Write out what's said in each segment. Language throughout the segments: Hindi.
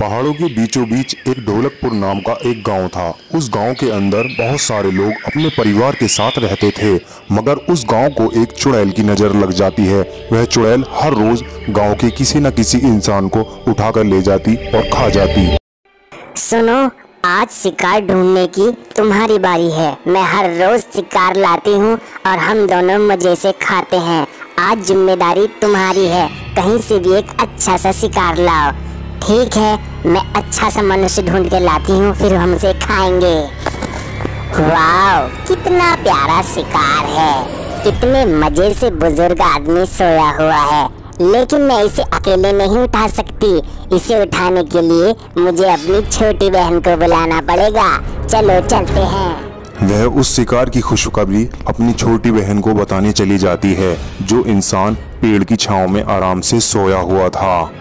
पहाड़ों के बीचों बीच एक ढोलकपुर नाम का एक गांव था। उस गांव के अंदर बहुत सारे लोग अपने परिवार के साथ रहते थे, मगर उस गांव को एक चुड़ैल की नजर लग जाती है। वह चुड़ैल हर रोज गांव के किसी न किसी इंसान को उठाकर ले जाती और खा जाती। सुनो, आज शिकार ढूंढने की तुम्हारी बारी है। मैं हर रोज शिकार लाती हूँ और हम दोनों मजे से खाते हैं। आज जिम्मेदारी तुम्हारी है, कहीं से भी एक अच्छा सा शिकार लाओ। ठीक है, मैं अच्छा सा मनुष्य ढूंढ के लाती हूँ, फिर हम उसे खाएंगे। वाह, कितना प्यारा शिकार है। कितने मजे से बुजुर्ग आदमी सोया हुआ है, लेकिन मैं इसे अकेले नहीं उठा सकती। इसे उठाने के लिए मुझे अपनी छोटी बहन को बुलाना पड़ेगा। चलो चलते हैं। वह उस शिकार की खुशखबरी अपनी छोटी बहन को बताने चली जाती है, जो इंसान पेड़ की छांव में आराम से सोया हुआ था।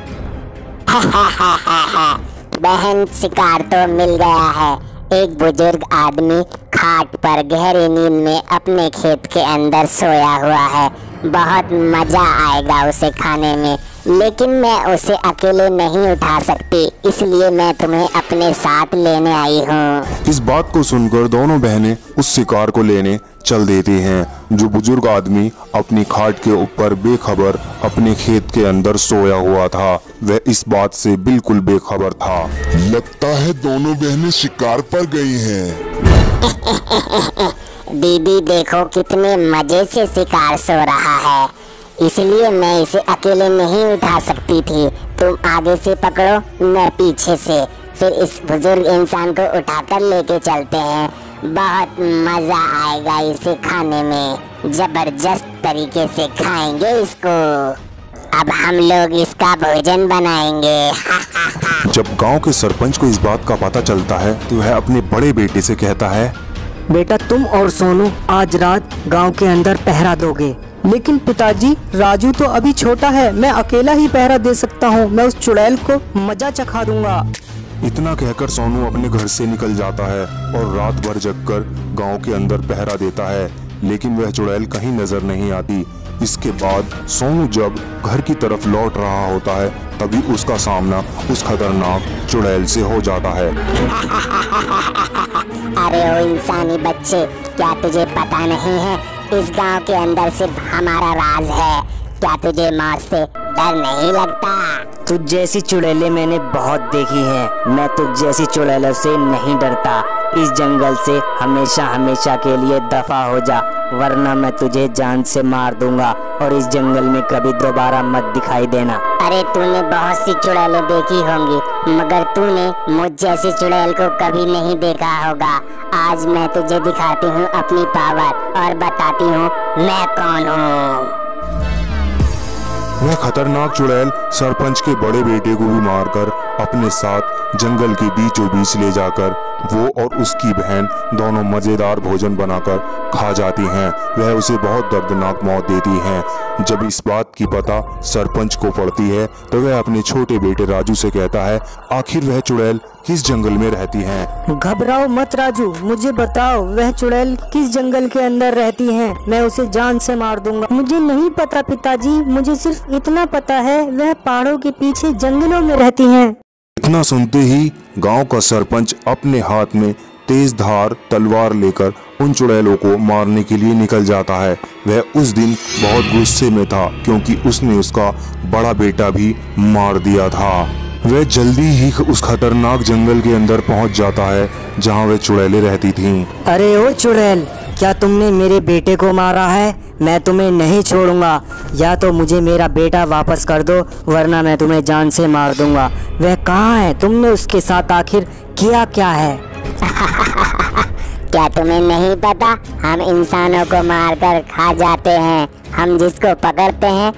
बहन, शिकार तो मिल गया है। एक बुजुर्ग आदमी खाट पर गहरी नींद में अपने खेत के अंदर सोया हुआ है। बहुत मजा आएगा उसे खाने में, लेकिन मैं उसे अकेले नहीं उठा सकती, इसलिए मैं तुम्हें अपने साथ लेने आई हूँ। इस बात को सुनकर दोनों बहनें उस शिकार को लेने चल देती हैं। जो बुजुर्ग आदमी अपनी खाट के ऊपर बेखबर अपने खेत के अंदर सोया हुआ था, वह इस बात से बिल्कुल बेखबर था। लगता है दोनों बहनें शिकार पर गई हैं। दीदी देखो, कितने मजे से शिकार सो रहा है, इसलिए मैं इसे अकेले नहीं उठा सकती थी। तुम आगे से पकड़ो, मैं पीछे से, फिर इस बुजुर्ग इंसान को उठाकर लेके चलते हैं। बहुत मजा आएगा इसे खाने में, जबरदस्त तरीके से खाएंगे इसको। अब हम लोग इसका भोजन बनाएंगे। जब गांव के सरपंच को इस बात का पता चलता है, तो वह अपने बड़े बेटे से कहता है, बेटा, तुम और सोनू आज रात गांव के अंदर पहरा दोगे। लेकिन पिताजी, राजू तो अभी छोटा है, मैं अकेला ही पहरा दे सकता हूँ। मैं उस चुड़ैल को मजा चखा दूंगा। इतना कहकर सोनू अपने घर से निकल जाता है और रात भर जगकर गांव के अंदर पहरा देता है, लेकिन वह चुड़ैल कहीं नजर नहीं आती। इसके बाद सोनू जब घर की तरफ लौट रहा होता है, तभी उसका सामना उस खतरनाक चुड़ैल से हो जाता है। अरे ओ इंसानी बच्चे, क्या तुझे पता नहीं है इस गांव के अंदर सिर्फ हमारा राज है? क्या तुझे मौत से डर नहीं लगता? तुझ जैसी चुड़ैलें मैंने बहुत देखी हैं। मैं तुझ जैसी चुड़ैलों से नहीं डरता। इस जंगल से हमेशा हमेशा के लिए दफा हो जा, वरना मैं तुझे जान से मार दूंगा और इस जंगल में कभी दोबारा मत दिखाई देना। अरे तूने बहुत सी चुड़ैलें देखी होंगी, मगर तूने मुझ जैसी चुड़ैल को कभी नहीं देखा होगा। आज मैं तुझे दिखाती हूँ अपनी पावर और बताती हूँ मैं कौन हूँ। वह खतरनाक चुड़ैल सरपंच के बड़े बेटे को भी मारकर अपने साथ जंगल के बीचों बीच ले जाकर वो और उसकी बहन दोनों मजेदार भोजन बनाकर खा जाती हैं। वह उसे बहुत दर्दनाक मौत देती हैं। जब इस बात की पता सरपंच को पड़ती है, तो वह अपने छोटे बेटे राजू से कहता है, आखिर वह चुड़ैल किस जंगल में रहती हैं? घबराओ मत राजू, मुझे बताओ वह चुड़ैल किस जंगल के अंदर रहती हैं। मैं उसे जान से मार दूंगा। मुझे नहीं पता पिताजी, मुझे सिर्फ इतना पता है वह पहाड़ों के पीछे जंगलों में रहती हैं। इतना सुनते ही गांव का सरपंच अपने हाथ में तेज धार तलवार लेकर उन चुड़ैलों को मारने के लिए निकल जाता है। वह उस दिन बहुत गुस्से में था, क्योंकि उसने उसका बड़ा बेटा भी मार दिया था। वह जल्दी ही उस खतरनाक जंगल के अंदर पहुंच जाता है, जहां वह चुड़ैलें रहती थीं। अरे ओ चुड़ैल, क्या तुमने मेरे बेटे को मारा है? मैं तुम्हें नहीं छोड़ूंगा। या तो मुझे मेरा बेटा वापस कर दो, वरना मैं तुम्हें जान से मार दूंगा। वह कहाँ है? तुमने उसके साथ आखिर किया क्या है? क्या तुम्हें नहीं पता? हम इंसानों को मारकर खा जाते हैं। हम जिसको पकड़ते हैं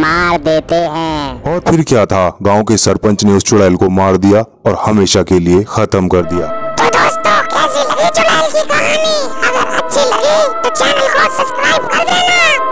मार देते हैं। और फिर क्या था, गांव के सरपंच ने उस चुड़ैल को मार दिया और हमेशा के लिए खत्म कर दिया। तो दोस्तों, कैसी लगी चुड़ैल की कहानी? अगर अच्छी लगी तो चैनल को सब्सक्राइब कर देना।